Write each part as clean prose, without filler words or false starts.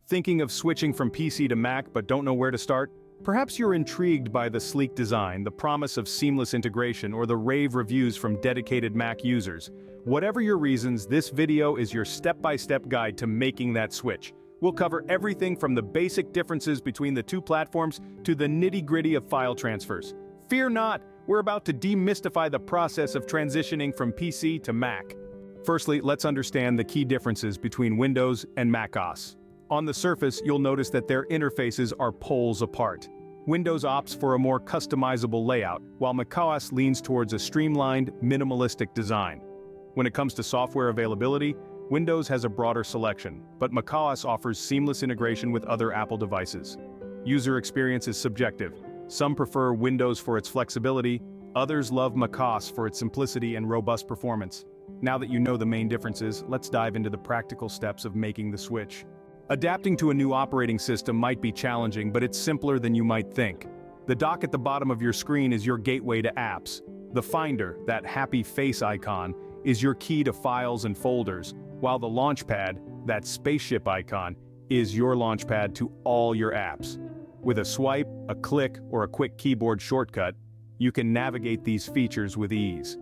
Thinking of switching from PC to Mac but don't know where to start? Perhaps you're intrigued by the sleek design, the promise of seamless integration, or the rave reviews from dedicated Mac users. Whatever your reasons, this video is your step-by-step guide to making that switch. We'll cover everything from the basic differences between the two platforms to the nitty-gritty of file transfers. Fear not, we're about to demystify the process of transitioning from PC to Mac. Firstly, let's understand the key differences between Windows and macOS. On the surface, you'll notice that their interfaces are poles apart. Windows opts for a more customizable layout, while macOS leans towards a streamlined, minimalistic design. When it comes to software availability, Windows has a broader selection, but macOS offers seamless integration with other Apple devices. User experience is subjective. Some prefer Windows for its flexibility, others love macOS for its simplicity and robust performance. Now that you know the main differences, let's dive into the practical steps of making the switch. Adapting to a new operating system might be challenging, but it's simpler than you might think. The dock at the bottom of your screen is your gateway to apps. The Finder, that happy face icon, is your key to files and folders, while the Launchpad, that spaceship icon, is your launchpad to all your apps. With a swipe, a click, or a quick keyboard shortcut, you can navigate these features with ease.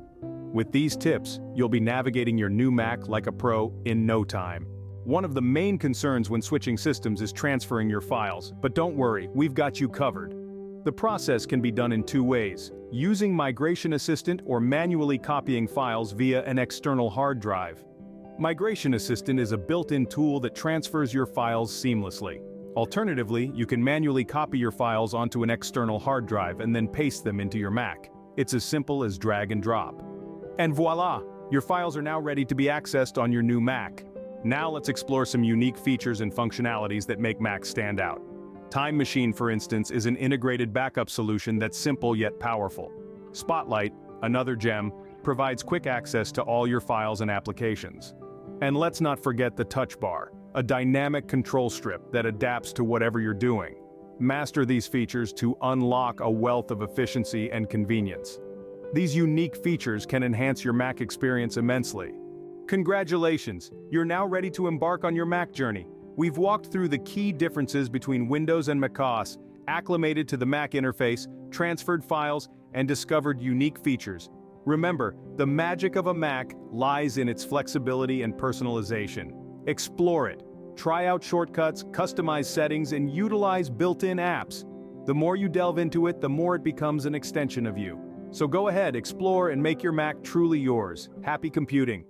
With these tips, you'll be navigating your new Mac like a pro in no time. One of the main concerns when switching systems is transferring your files, but don't worry, we've got you covered. The process can be done in two ways: using Migration Assistant or manually copying files via an external hard drive. Migration Assistant is a built-in tool that transfers your files seamlessly. Alternatively, you can manually copy your files onto an external hard drive and then paste them into your Mac. It's as simple as drag and drop. And voila! Your files are now ready to be accessed on your new Mac. Now let's explore some unique features and functionalities that make Mac stand out. Time Machine, for instance, is an integrated backup solution that's simple yet powerful. Spotlight, another gem, provides quick access to all your files and applications. And let's not forget the Touch Bar, a dynamic control strip that adapts to whatever you're doing. Master these features to unlock a wealth of efficiency and convenience. These unique features can enhance your Mac experience immensely. Congratulations, you're now ready to embark on your Mac journey. We've walked through the key differences between Windows and macOS, acclimated to the Mac interface, transferred files, and discovered unique features. Remember, the magic of a Mac lies in its flexibility and personalization. Explore it. Try out shortcuts, customize settings, and utilize built-in apps. The more you delve into it, the more it becomes an extension of you. So go ahead, explore, and make your Mac truly yours. Happy computing!